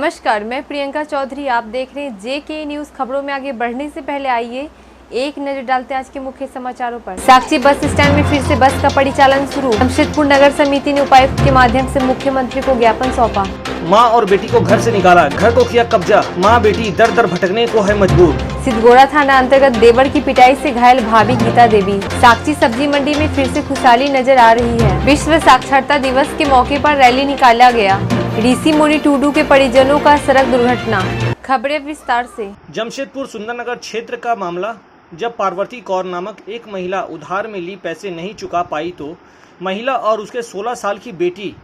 नमस्कार, मैं प्रियंका चौधरी। आप देख रहे हैं JK न्यूज़। खबरों में आगे बढ़ने से पहले आइए एक नजर डालते हैं आज के मुख्य समाचारों पर। साक्षी बस स्टैंड में फिर से बस का परिचालन शुरू। जमशेदपुर नगर समिति ने उपायुक्त के माध्यम से मुख्यमंत्री को ज्ञापन सौंपा। मां और बेटी को घर से निकाला, घर को किया कब्जा, मां बेटी दर दर भटकने को है मजबूर। सिद्धगोड़ा थाना अंतर्गत देवर की पिटाई से घायल भाभी गीता देवी। साक्षी सब्जी मंडी में फिर से खुशहाली नजर आ रही है। विश्व साक्षरता दिवस के मौके पर रैली निकाला गया। ऋषि मुनि टूडू के परिजनों का सड़क दुर्घटना। खबरें विस्तार से। जमशेदपुर सुंदरनगर क्षेत्र का मामला, जब पार्वती कौर नामक एक महिला उधार में ली पैसे नहीं चुका पाई तो महिला और उसके 16 साल की बेटी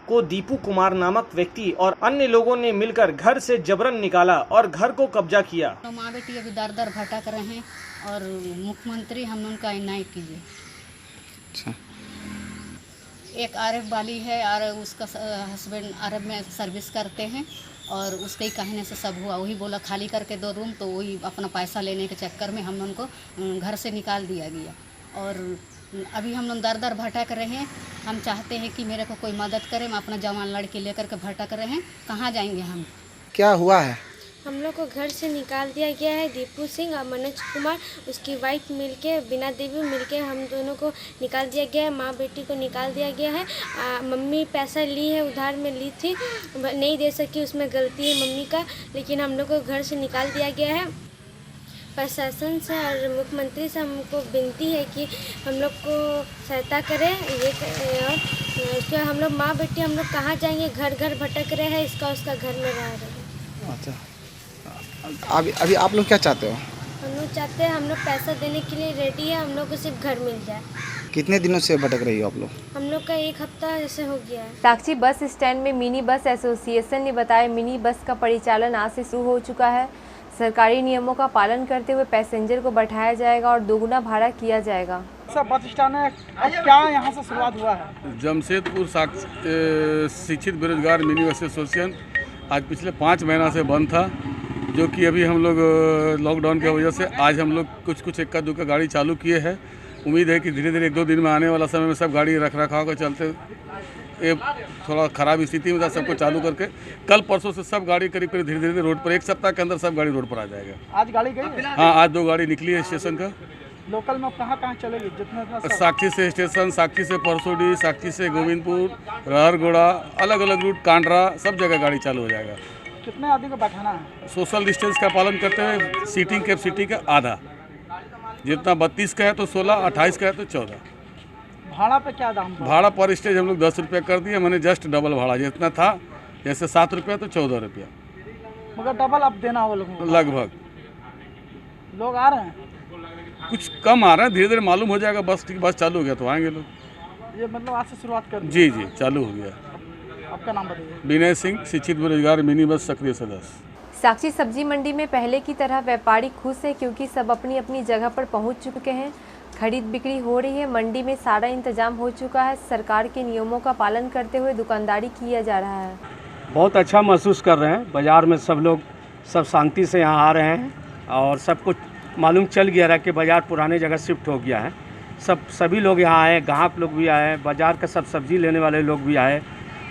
को दीपू कुमार नामक व्यक्ति और अन्य लोगों ने मिलकर घर से जबरन निकाला और घर को कब्जा किया। तो माँ बेटी अभी दर दर भटक रहे हैं और मुख्यमंत्री हम उनका न्याय कीजिए। अच्छा। एक अरब वाली है और उसका हस्बैंड अरब में सर्विस करते हैं और उसके ही कहने से सब हुआ। वही बोला खाली करके 2 रूम, तो वही अपना पैसा लेने के चक्कर में हम उनको घर से निकाल दिया गया और अभी हम लोग दर दर भटक रहे हैं। हम चाहते हैं कि मेरे को कोई मदद करे। मैं अपना जवान लड़की लेकर के भटक रहे हैं, कहाँ जाएंगे हम? क्या हुआ है? हम लोग को घर से निकाल दिया गया है। दीपू सिंह और मनोज कुमार, उसकी वाइफ मिलके, बीना देवी मिलके हम दोनों को निकाल दिया गया है। माँ बेटी को निकाल दिया गया है। मम्मी पैसा ली है, उधार में ली थी, नहीं दे सकी, उसमें गलती है मम्मी का, लेकिन हम लोग को घर से निकाल दिया गया है। प्रशासन से और मुख्यमंत्री से हमको विनती है कि हम लोग को सहायता करें। ये हम लोग माँ बेटी हम लोग कहाँ जाएंगे? घर घर भटक रहे हैं, इसका उसका घर में रह रहे हैं। अच्छा, अभी आप लोग क्या चाहते हो? हम लोग चाहते हैं, हम लोग पैसा देने के लिए रेडी है, हम लोग को सिर्फ घर मिल जाए। कितने दिनों से भटक रही हो आप लोग? हम लोग का 1 हफ्ता ऐसे हो गया है। साक्षी बस स्टैंड में मिनी बस एसोसिएशन ने बताया, मिनी बस का परिचालन आज से शुरू हो चुका है। सरकारी नियमों का पालन करते हुए पैसेंजर को बैठाया जाएगा और दोगुना भाड़ा किया जाएगा। सब बस स्टैंड है, क्या यहाँ से शुरुआत हुआ है? जमशेदपुर शिक्षित बेरोजगार मिनी बस एसोसिएशन आज पिछले 5 महीना से बंद था, जो कि अभी हम लोग लॉकडाउन की वजह से आज हम लोग कुछ इक्का दुक्का गाड़ी चालू किए हैं। उम्मीद है कि धीरे धीरे 1-2 दिन में आने वाला समय में सब गाड़ी रख रखाव के चलते ये थोड़ा ख़राब स्थिति में था, सबको चालू करके कल परसों से सब गाड़ी करीब धीरे धीरे रोड पर, 1 सप्ताह के अंदर सब गाड़ी रोड पर आ जाएगा। आज गाड़ी गई है? हाँ, आज 2 गाड़ी निकली है स्टेशन का। लोकल में कहाँ चलेगी? जितना साक्षी से स्टेशन, साक्षी से परसोडी, साक्षी से गोविंदपुर, रहरगोड़ा, अलग अलग रूट, कांडरा, सब जगह गाड़ी चालू हो जाएगा। कितने आदमी को बैठाना है? सोशल डिस्टेंस का पालन करते हुए सीटिंग कैपेसिटी का आधा, जितना 32 का है तो 16, 28 का है तो 14। भाड़ा पे क्या दाम? भाड़ा पर स्टेज हम लोग 10 रुपये कर दिए, मैंने जस्ट डबल भाड़ा जितना था, जैसे 7 रुपया तो 14 रुपया, मगर डबल अब देना होगा लोगों को। लगभग लोग आ रहे हैं, कुछ कम आ रहे हैं, धीरे धीरे मालूम हो जाएगा। बस चालू हो गया तो आएंगे लोग। ये मतलब आज से शुरुआत कर? जी चालू हो गया। आपका नाम बताइए। विनय सिंह, शिक्षित बेरोजगार मिनी बस सक्रिय सदस्य। साक्षी सब्जी मंडी में पहले की तरह व्यापारी खुश है, क्योंकि सब अपनी अपनी जगह पर पहुंच चुके हैं। खरीद बिक्री हो रही है। मंडी में सारा इंतजाम हो चुका है। सरकार के नियमों का पालन करते हुए दुकानदारी किया जा रहा है। बहुत अच्छा महसूस कर रहे हैं। बाज़ार में सब लोग सब शांति से यहाँ आ रहे हैं और सब कुछ मालूम चल गया है कि बाज़ार पुराने जगह शिफ्ट हो गया है। सभी लोग यहाँ आए, ग्राहक लोग भी आए, बाज़ार का सब सब्जी लेने वाले लोग भी आए,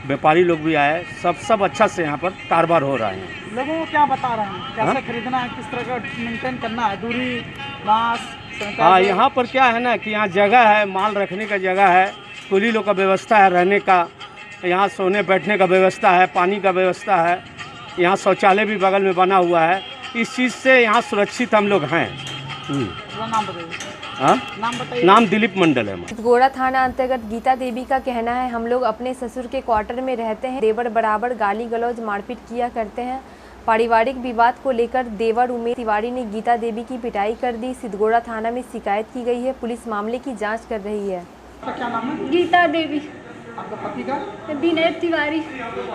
व्यापारी लोग भी आए। सब अच्छा से यहाँ पर कारोबार हो रहा है। लोगों को क्या बता रहे हैं, कैसे खरीदना है, किस तरह का मेंटेन करना है, दूरी, मास्क? हाँ, यहाँ पर क्या है ना कि यहाँ जगह है, माल रखने का जगह है, कुली लोग का व्यवस्था है, रहने का, यहाँ सोने बैठने का व्यवस्था है, पानी का व्यवस्था है, यहाँ शौचालय भी बगल में बना हुआ है। इस चीज़ से यहाँ सुरक्षित हम लोग हैं। नाम बताइए। हाँ, नाम बताइए। नाम दिलीप मंडल है। सिद्धगोड़ा थाना अंतर्गत गीता देवी का कहना है, हम लोग अपने ससुर के क्वार्टर में रहते हैं। देवर बराबर गाली गलौज मारपीट किया करते हैं। पारिवारिक विवाद को लेकर देवर उमेश तिवारी ने गीता देवी की पिटाई कर दी। सिद्धगोड़ा थाना में शिकायत की गई है। पुलिस मामले की जांच कर रही है। क्या नाम है? गीता देवी। आपका पति का? विनय तिवारी।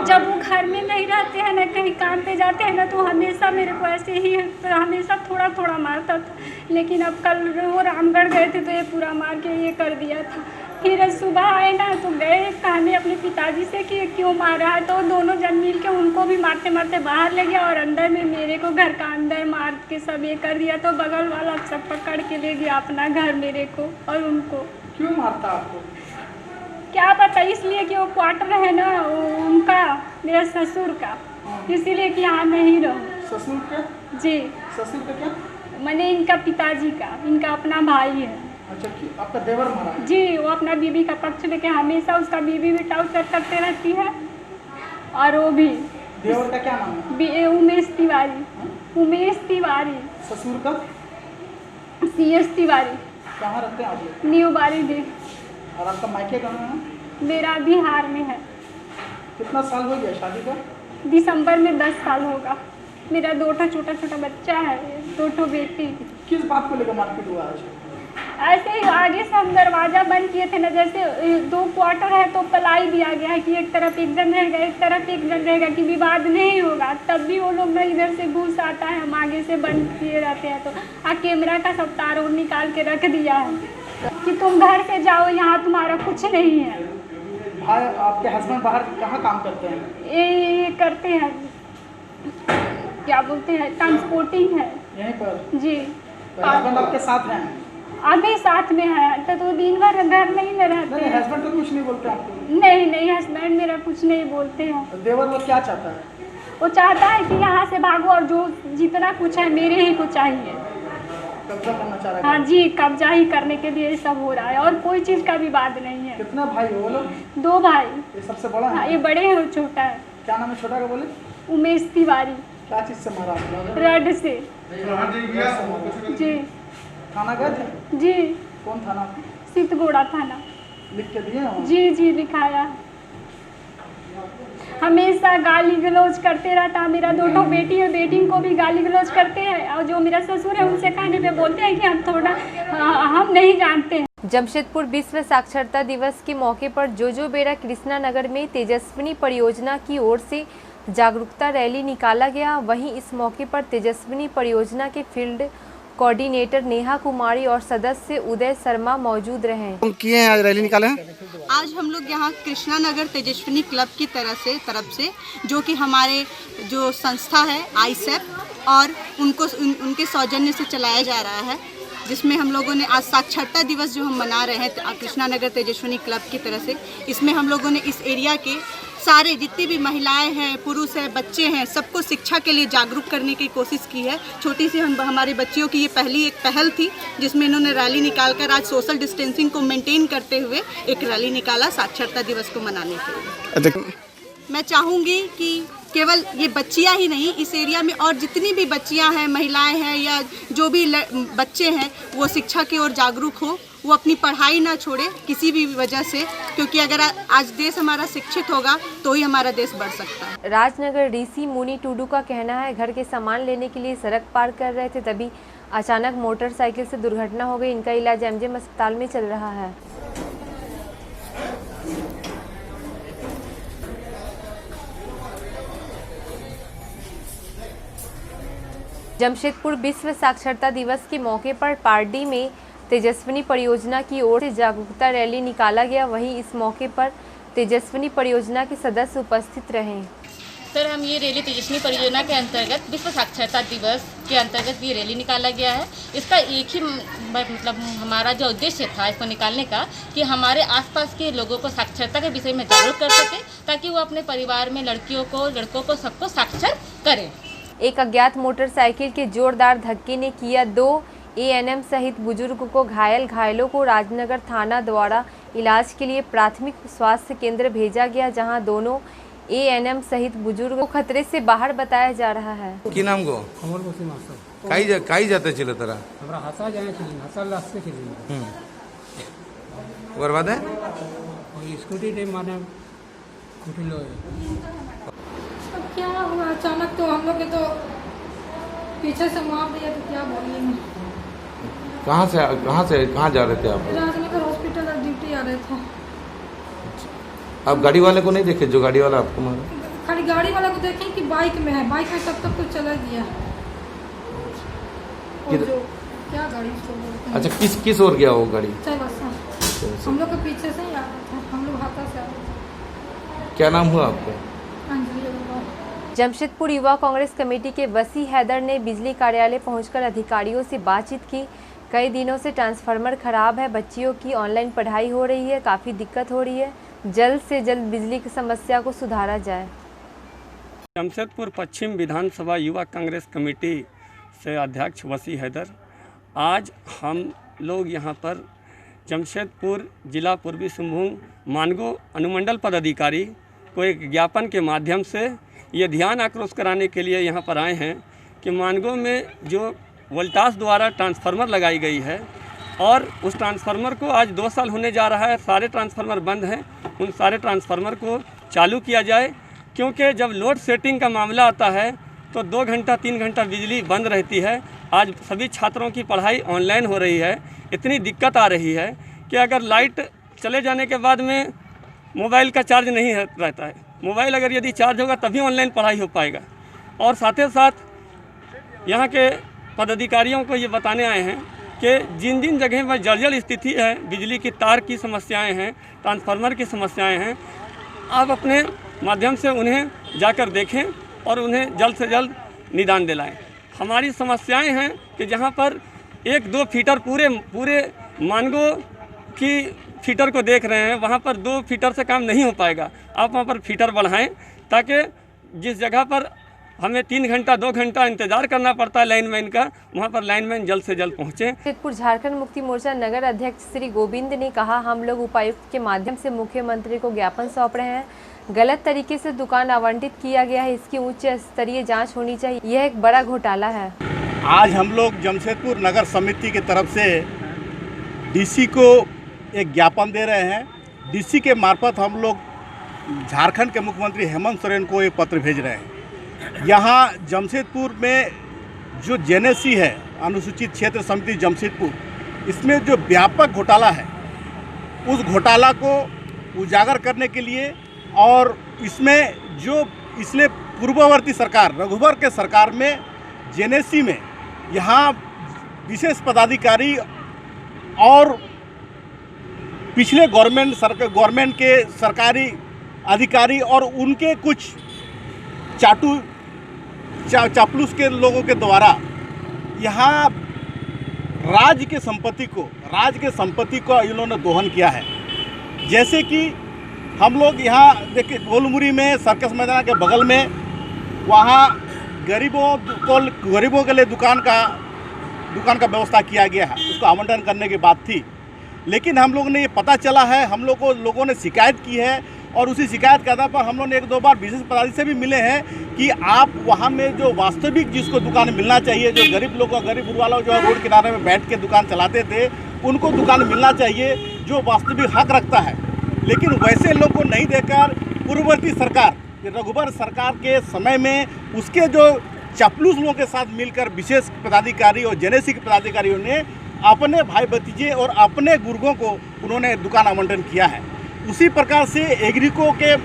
जब वो घर में नहीं रहते हैं ना, कहीं काम पे जाते हैं ना, तो हमेशा मेरे को ऐसे ही हमेशा थोड़ा थोड़ा मारता था। लेकिन अब कल वो रामगढ़ गए थे तो ये पूरा मार के ये कर दिया था। फिर सुबह आए ना तो गए कहने अपने पिताजी से कि क्यों मारा है, तो दोनों जन मिल के उनको भी मारते मारते बाहर ले गया और अंदर में मेरे को घर का अंदर मार के सब ये कर दिया। तो बगल वाला सब पकड़ के ले गया अपना घर मेरे को और उनको। क्यों मारता आपको? क्या पता, इसलिए कि वो क्वार्टर है ना उनका, मेरे ससुर का। इसीलिए कि यहाँ नहीं रहो। ससुर का? जी, ससुर का क्या? मैंने इनका पिताजी का, इनका अपना भाई है। अच्छा, आपका देवर मारा है? जी, वो अपना बीवी का पक्ष लेके हमेशा उसका बीवी भी टाउचर करते रहती है और वो भी। देवर का क्या नाम है? उमेश तिवारी। उमेश तिवारी। ससुर का? CS तिवारी। कहाँ रहते हैं आप लोग? न्यू बारीडीह। और आपका मायके कहाँ है? मेरा बिहार में है। कितना साल हो गया शादी का? दिसंबर में 10 साल होगा। मेरा 2 छोटा छोटा बच्चा है, 2 बेटी। किस बात को लेकर मारपीट हुआ आज? ऐसे ही आगे से हम दरवाज़ा बंद किए थे ना, जैसे 2 क्वार्टर है तो पलाई दिया गया है कि एक तरफ एक जन रहेगा, एक तरफ एक जन रहेगा, कि विवाद नहीं होगा। तब भी वो लोग ना इधर से घुस आता है, हम आगे से बंद किए रहते हैं तो कैमरा का सब तार और निकाल के रख दिया है कि तुम घर से जाओ, यहाँ तुम्हारा कुछ नहीं है। भाई आपके हस्बैंड बाहर कहाँ काम करते हैं? ये करते हैं, क्या बोलते हैं, ट्रांसपोर्टिंग है यहीं पर? जी। तो हस्बैंड आपके साथ हैं? अभी साथ में है तो दिन भर घर नहीं न रहते नहीं, हैं। हस्बैंड तो कुछ नहीं बोलते आपको? नहीं, हस्बैंड मेरा कुछ नहीं बोलते हैं। तो देवर लोग क्या चाहता है? वो चाहता है कि यहाँ से भागो और जो जितना कुछ है मेरे ही को चाहिए। कब्जा करना चाह रहा है? हाँ जी, कब्जा ही करने के लिए सब हो रहा है और कोई चीज़ का विवाद नहीं है। कितना भाई हो वो लोग? 2 भाई। ये सबसे बड़ा है? हाँ, ये बड़े हैं और छोटा है। क्या नाम है छोटा का बोले? उमेश तिवारी। क्या चीज़ से मारा आप लोग? रड से। जी। थाना गए थे? जी। कौन थाना? सितगोड़ा थाना। लिख के दिए हो? जी लिखाया। हमेशा गाली गलौज करते रहता है। मेरा 2 बेटी है, बेटी को भी गाली गलौज करते हैं और जो मेरा ससुर है उनसे कहने पे बोलते हैं कि हम थोड़ा हम नहीं जानते हैं। जमशेदपुर विश्व साक्षरता दिवस के मौके पर जोजोबेड़ा कृष्णा नगर में तेजस्विनी परियोजना की ओर से जागरूकता रैली निकाला गया। वहीं इस मौके पर तेजस्विनी परियोजना के फील्ड कोऑर्डिनेटर नेहा कुमारी और सदस्य उदय शर्मा मौजूद रहे। किए हैं आज रैली निकाले हैं? आज हम लोग यहाँ कृष्णा नगर तेजस्विनी क्लब की तरफ से जो कि हमारे जो संस्था है आईसेप और उनके सौजन्य से चलाया जा रहा है, जिसमें हम लोगों ने आज साक्षरता दिवस जो हम मना रहे हैं कृष्णा नगर तेजस्विनी क्लब की तरफ से, इसमें हम लोगों ने इस एरिया के सारे जितनी भी महिलाएं हैं, पुरुष हैं, बच्चे हैं, सबको शिक्षा के लिए जागरूक करने की कोशिश की है। छोटी सी हमारी बच्चियों की ये पहली एक पहल थी जिसमें इन्होंने रैली निकालकर आज सोशल डिस्टेंसिंग को मेंटेन करते हुए एक रैली निकाला साक्षरता दिवस को मनाने के लिए। मैं चाहूँगी कि केवल ये बच्चियाँ ही नहीं, इस एरिया में और जितनी भी बच्चियाँ हैं, महिलाएं हैं या जो भी बच्चे हैं, वो शिक्षा की ओर जागरूक हो, वो अपनी पढ़ाई ना छोड़े किसी भी वजह से, क्योंकि अगर आज देश हमारा शिक्षित होगा तो ही हमारा देश बढ़ सकता है। राजनगर ऋषि मुनि टुडू का कहना है घर के सामान लेने के लिए सड़क पार कर रहे थे, तभी अचानक मोटरसाइकिल से दुर्घटना हो गई। इनका इलाज एमजेएम अस्पताल में चल रहा है। जमशेदपुर विश्व साक्षरता दिवस के मौके पर पारडी में तेजस्विनी परियोजना की ओर से जागरूकता रैली निकाला गया। वहीं इस मौके पर तेजस्विनी परियोजना के सदस्य उपस्थित रहे। सर, हम ये रैली तेजस्विनी परियोजना के अंतर्गत विश्व साक्षरता दिवस के अंतर्गत ये रैली निकाला गया है। इसका एक ही मतलब हमारा जो उद्देश्य था इसको निकालने का कि हमारे आसपास के लोगों को साक्षरता के विषय में जागरूक कर सके, ताकि वो अपने परिवार में लड़कियों को, लड़कों को, सबको साक्षर करें। एक अज्ञात मोटरसाइकिल के जोरदार धक्के ने किया 2 ANM सहित बुजुर्ग को घायल। घायलों को राजनगर थाना द्वारा इलाज के लिए प्राथमिक स्वास्थ्य केंद्र भेजा गया, जहां दोनों ANM सहित बुजुर्ग को खतरे से बाहर बताया जा रहा है। কি নাম গো? अमर बसी मास्टर। কাই যাতে ছিল তারা? আমরা হাসা যাচ্ছিলাম, হাসার রাস্তা ছিলাম। ওর বাদে ওই স্কুটিতে মানে উঠিল। अब क्या हुआ अचानक, तो हम लोग के तो पीछे से मार दिया, तो क्या बोलेंगे। कहाँ जा रहे थे आप? राजनगर हॉस्पिटल ड्यूटी आ रहे थे। आप गाड़ी वाले को नहीं देखे जो गाड़ी वाला आपको मारा? खाली गाड़ी वाला को देखें कि बाइक में है, बाइक में तब तक तो चला गया। और जो क्या गाड़ी चल, अच्छा किस ओर गया वो गाड़ी? चल हम लोग के पीछे से ही आ रहे थे, हम लोग हाथा से आ रहे थे। क्या नाम हुआ आपका? अंजलि अग्रवाल। जमशेदपुर युवा कांग्रेस कमेटी के वसी हैदर ने बिजली कार्यालय पहुंचकर अधिकारियों से बातचीत की। कई दिनों से ट्रांसफार्मर खराब है, बच्चियों की ऑनलाइन पढ़ाई हो रही है, काफ़ी दिक्कत हो रही है। जल्द से जल्द बिजली की समस्या को सुधारा जाए। जमशेदपुर पश्चिम विधानसभा युवा कांग्रेस कमेटी से अध्यक्ष वसी हैदर। आज हम लोग यहाँ पर जमशेदपुर जिला पूर्वी सिंहभूम मानगो अनुमंडल पदाधिकारी को एक ज्ञापन के माध्यम से ये ध्यान आक्रोश कराने के लिए यहाँ पर आए हैं कि मानगो में जो वोल्टास द्वारा ट्रांसफार्मर लगाई गई है और उस ट्रांसफार्मर को आज 2 साल होने जा रहा है, सारे ट्रांसफार्मर बंद हैं, उन सारे ट्रांसफार्मर को चालू किया जाए, क्योंकि जब लोड सेटिंग का मामला आता है तो 2 घंटा 3 घंटा बिजली बंद रहती है। आज सभी छात्रों की पढ़ाई ऑनलाइन हो रही है, इतनी दिक्कत आ रही है कि अगर लाइट चले जाने के बाद में मोबाइल का चार्ज नहीं रहता है। मोबाइल अगर यदि चार्ज होगा तभी ऑनलाइन पढ़ाई हो पाएगा। और साथ ही साथ यहाँ के पदाधिकारियों को ये बताने आए हैं कि जिन जिन जगह पर जर्जर स्थिति है, बिजली की तार की समस्याएं हैं, ट्रांसफार्मर की समस्याएं हैं, आप अपने माध्यम से उन्हें जाकर देखें और उन्हें जल्द से जल्द निदान दिलाएं। हमारी समस्याएं हैं कि जहां पर 1-2 फीटर पूरे मानगो की फीटर को देख रहे हैं, वहां पर 2 फीटर से काम नहीं हो पाएगा। आप वहां पर फीटर बढ़ाएं ताकि जिस जगह पर हमें 3 घंटा 2 घंटा इंतजार करना पड़ता है लाइनमैन का, वहाँ पर लाइनमैन जल्द से जल्द पहुँचे। जमशेदपुर झारखंड मुक्ति मोर्चा नगर अध्यक्ष श्री गोविंद ने कहा, हम लोग उपायुक्त के माध्यम से मुख्यमंत्री को ज्ञापन सौंप रहे हैं। गलत तरीके से दुकान आवंटित किया गया है, इसकी उच्च स्तरीय जांच होनी चाहिए। यह एक बड़ा घोटाला है। आज हम लोग जमशेदपुर नगर समिति की तरफ से डीसी को एक ज्ञापन दे रहे हैं। डीसी के मार्फत हम लोग झारखंड के मुख्यमंत्री हेमंत सोरेन को एक पत्र भेज रहे हैं। यहाँ जमशेदपुर में जो जेनेसी है, अनुसूचित क्षेत्र समिति जमशेदपुर, इसमें जो व्यापक घोटाला है, उस घोटाला को उजागर करने के लिए और इसमें जो इसलिए पूर्ववर्ती सरकार रघुवर के सरकार में जेनेसी में यहाँ विशेष पदाधिकारी और पिछले गवर्नमेंट के सरकारी अधिकारी और उनके कुछ चापलूस के लोगों के द्वारा यहाँ राज्य के संपत्ति को इन्होंने दोहन किया है। जैसे कि हम लोग यहाँ देखिए गोलमुरी में सर्कस मैदान के बगल में वहाँ गरीबों के लिए दुकान का व्यवस्था किया गया है, उसको आवंटन करने की बात थी। लेकिन हम लोग ने ये पता चला है, हम लोगों ने शिकायत की है और उसी शिकायत के आधार पर हम लोग ने 1-2 बार विशेष पदाधिकारी से भी मिले हैं कि आप वहाँ में जो वास्तविक जिसको दुकान मिलना चाहिए, जो गरीब लोगों गरीब वालों जो रोड किनारे में बैठ के दुकान चलाते थे, उनको दुकान मिलना चाहिए जो वास्तविक हक रखता है। लेकिन वैसे लोग को नहीं देकर पूर्ववर्ती सरकार रघुवर सरकार के समय में उसके जो चापलूस लोगों के साथ मिलकर विशेष पदाधिकारी और जेनेसी के पदाधिकारियों ने अपने भाई भतीजे और अपने गुर्गों को उन्होंने दुकान आवंटन किया है। उसी प्रकार से एग्रीको के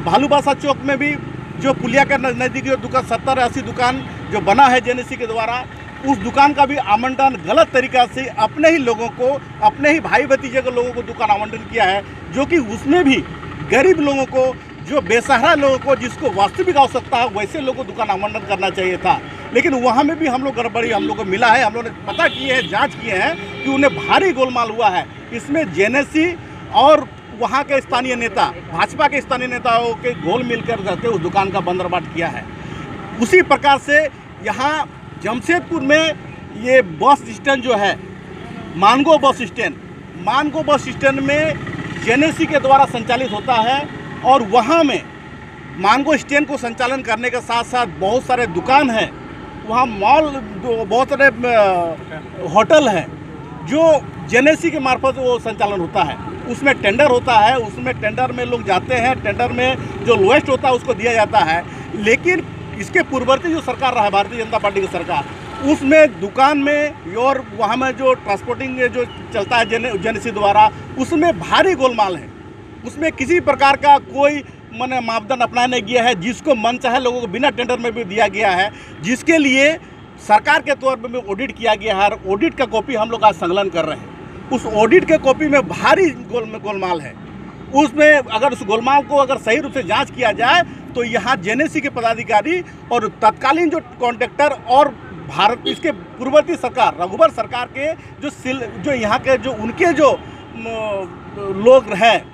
भालूबासा चौक में भी जो पुलिया के नज़दीक जो दुकान 70-80 दुकान जो बना है जेनेसी के द्वारा, उस दुकान का भी आवंटन गलत तरीका से अपने ही लोगों को, अपने ही भाई भतीजे के लोगों को दुकान आवंटन किया है, जो कि उसमें भी गरीब लोगों को, जो बेसहारा लोगों को, जिसको वास्तविक आवश्यकता है, वैसे लोगों को दुकान आवंटन करना चाहिए था। लेकिन वहाँ में भी हम लोग गड़बड़ी हम लोग को मिला है। हम लोगों ने पता किए हैं, जांच किए हैं कि उन्हें भारी गोलमाल हुआ है। इसमें जेनेसी और वहाँ के स्थानीय नेता, भाजपा के स्थानीय नेताओं के घोल मिलकर करके उस दुकान का बंदरबाट किया है। उसी प्रकार से यहाँ जमशेदपुर में ये बस स्टैंड जो है, मानगो बस स्टैंड में जेनेसी के द्वारा संचालित होता है और वहाँ में मानगो स्टैंड को संचालन करने के साथ साथ बहुत सारे दुकान हैं, वहाँ मॉल, बहुत सारे होटल हैं जो जेनेसी के मार्फत वो संचालन होता है। उसमें टेंडर होता है, उसमें टेंडर में लोग जाते हैं, टेंडर में जो लोएस्ट होता है उसको दिया जाता है। लेकिन इसके पूर्ववर्ती जो सरकार रहा है, भारतीय जनता पार्टी की सरकार, उसमें दुकान में और वहाँ में जो ट्रांसपोर्टिंग जो चलता है जेनेसी द्वारा, उसमें भारी गोलमाल है। उसमें किसी प्रकार का कोई मापदंड अपनाया नहीं गया है, जिसको मन चाहे लोगों को बिना टेंडर में भी दिया गया है, जिसके लिए सरकार के तौर पर ऑडिट किया गया है। ऑडिट का कॉपी हम लोग आज संकलन कर रहे हैं। उस ऑडिट के कॉपी में भारी गोलमाल है। उसमें अगर उस गोलमाल को अगर सही रूप से जांच किया जाए तो यहाँ जेनेसी के पदाधिकारी और तत्कालीन जो कॉन्ट्रैक्टर और भारत इसके पूर्ववर्ती सरकार रघुवर सरकार के जो यहाँ के जो उनके जो लोग हैं,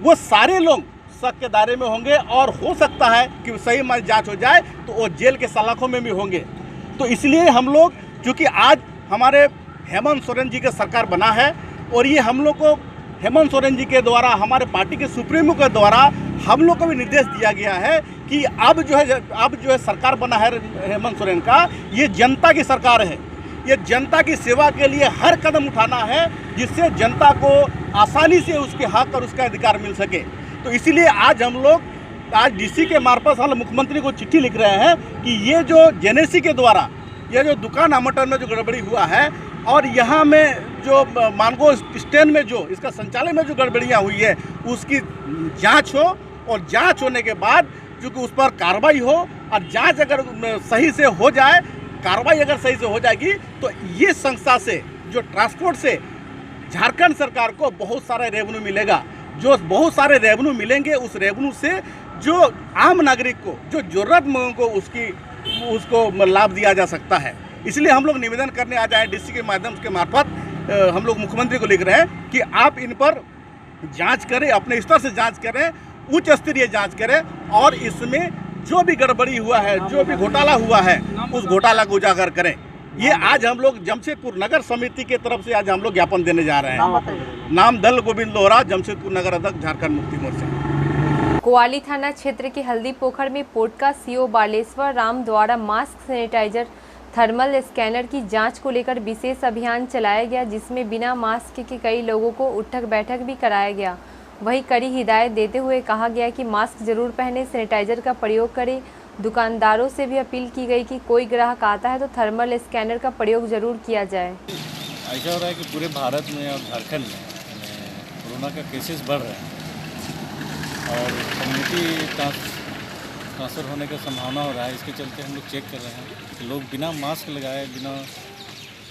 वो सारे लोग शक के दायरे में होंगे और हो सकता है कि सही में जांच हो जाए तो वो जेल के सलाखों में भी होंगे। तो इसलिए हम लोग, चूँकि आज हमारे हेमंत सोरेन जी का सरकार बना है और ये हम लोग को हेमंत सोरेन जी के द्वारा, हमारे पार्टी के सुप्रीमो के द्वारा हम लोग को भी निर्देश दिया गया है कि अब जो है सरकार बना है हेमंत सोरेन का, ये जनता की सरकार है। ये जनता की सेवा के लिए हर कदम उठाना है जिससे जनता को आसानी से उसके हक और उसका अधिकार मिल सके। तो इसीलिए आज हम लोग आज डीसी के मार्फत हम मुख्यमंत्री को चिट्ठी लिख रहे हैं कि ये जो जेनेसी के द्वारा ये जो दुकान आवंटन में जो गड़बड़ी हुआ है और यहाँ में जो मानगो स्टैंड में जो इसका संचालन में जो गड़बड़ियाँ हुई है उसकी जांच हो और जांच होने के बाद चूँकि उस पर कार्रवाई हो और जांच अगर सही से हो जाए, कार्रवाई अगर सही से हो जाएगी तो ये संस्था से जो ट्रांसपोर्ट से झारखंड सरकार को बहुत सारे रेवेन्यू मिलेगा। जो बहुत सारे रेवेन्यू मिलेंगे उस रेवेन्यू से जो आम नागरिक को, जो जरूरतमंदों को उसको लाभ दिया जा सकता है। इसलिए हम लोग निवेदन करने आ जाए डीसी के माध्यम के मार्फत हम लोग मुख्यमंत्री को लिख रहे हैं कि आप इन पर जांच करें, अपने स्तर से जांच करें, उच्च स्तरीय जांच करें और इसमें जो भी गड़बड़ी हुआ है, जो भी घोटाला हुआ है, उस घोटाला को उजागर करें। ये आज हम लोग जमशेदपुर नगर समिति के तरफ से आज हम लोग ज्ञापन देने जा रहे हैं। नाम दल गोविंद लोहरा, जमशेदपुर नगर अध्यक्ष, झारखंड मुक्ति मोर्चा। कुआली थाना क्षेत्र के हल्दी पोखर में पोटका सीओ बालेश्वर राम द्वारा मास्क, सैनिटाइजर, थर्मल स्कैनर की जांच को लेकर विशेष अभियान चलाया गया, जिसमें बिना मास्क के कई लोगों को उठक बैठक भी कराया गया। वहीं कड़ी हिदायत देते हुए कहा गया कि मास्क जरूर पहने, सैनिटाइजर का प्रयोग करें। दुकानदारों से भी अपील की गई कि कोई ग्राहक आता है तो थर्मल स्कैनर का प्रयोग जरूर किया जाए। ऐसा हो रहा है कि पूरे भारत में और झारखंड में कोरोना का केसेस बढ़ रहे हैं और कम्युनिटी ट्रांसफ़र होने का संभावना हो रहा है। इसके चलते हम लोग चेक कर रहे हैं कि लोग बिना मास्क लगाए, बिना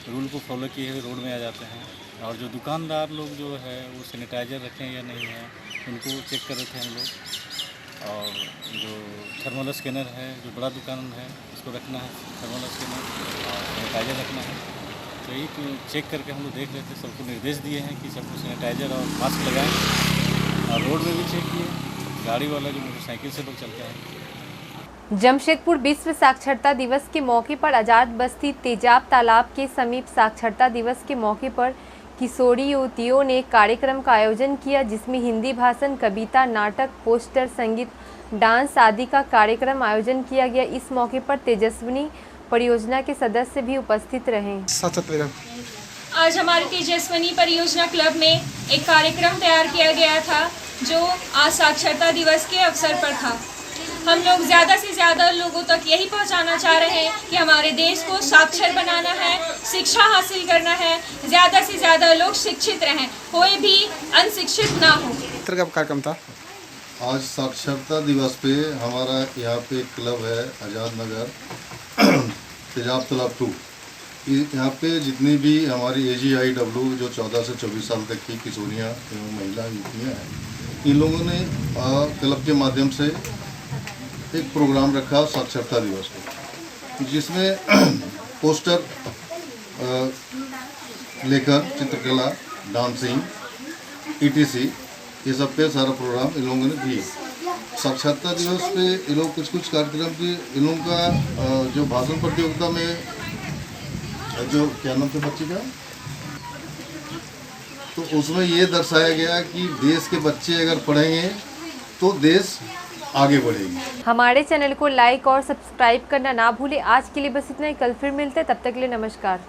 रूल को फॉलो किए हुए रोड में आ जाते हैं और जो दुकानदार लोग जो है वो सैनिटाइजर रखें या नहीं है उनको चेक कर रहे थे हम लोग। और जो थर्मल स्कैनर है, जो बड़ा दुकान है उसको रखना है थर्मल स्कैनर और सैनिटाइजर रखना है। तो यही चेक करके हम लोग देख रहे थे, सबको निर्देश दिए हैं कि सबको सैनिटाइजर और मास्क लगाएं और रोड में भी चेक किए, गाड़ी वाला जो मोटरसाइकिल से लोग चलते हैं। जमशेदपुर विश्व साक्षरता दिवस के मौके पर आजाद बस्ती तेजाब तालाब के समीप साक्षरता दिवस के मौके पर किशोरी युवतियों ने एक कार्यक्रम का आयोजन किया, जिसमें हिंदी भाषण, कविता, नाटक, पोस्टर, संगीत, डांस आदि का कार्यक्रम आयोजन किया गया। इस मौके पर तेजस्विनी परियोजना के सदस्य भी उपस्थित रहे। आज हमारे तेजस्विनी परियोजना क्लब में एक कार्यक्रम तैयार किया गया था जो आज साक्षरता दिवस के अवसर पर था। हम लोग ज़्यादा से ज़्यादा लोगों तक यही पहुंचाना चाह रहे हैं कि हमारे देश को साक्षर बनाना है, शिक्षा हासिल करना है, ज़्यादा से ज़्यादा लोग शिक्षित रहें, कोई भी अनशिक्षित ना हो। कार्यक्रम था आज साक्षरता दिवस पे हमारा यहाँ पे क्लब है आज़ाद नगर तेजाब तालाब 2। यहाँ पे जितनी भी हमारी AGIW जो 14 से 24 साल तक की किशोरियाँ एवं महिला युवतियाँ हैं, इन लोगों ने क्लब के माध्यम से एक प्रोग्राम रखा साक्षरता दिवस को, जिसमें पोस्टर लेकर चित्रकला, डांसिंग, ETC ये सब पे सारा प्रोग्राम इन लोगों ने दिए। साक्षरता दिवस पे ये लोग कुछ कार्यक्रम की इन लोगों का जो भाषण प्रतियोगिता में जो क्या नाम था बच्चे का, तो उसमें ये दर्शाया गया कि देश के बच्चे अगर पढ़ेंगे तो देश आगे बढ़ेगी। हमारे चैनल को लाइक और सब्सक्राइब करना ना भूलें। आज के लिए बस इतना ही, कल फिर मिलते हैं, तब तक के लिए नमस्कार।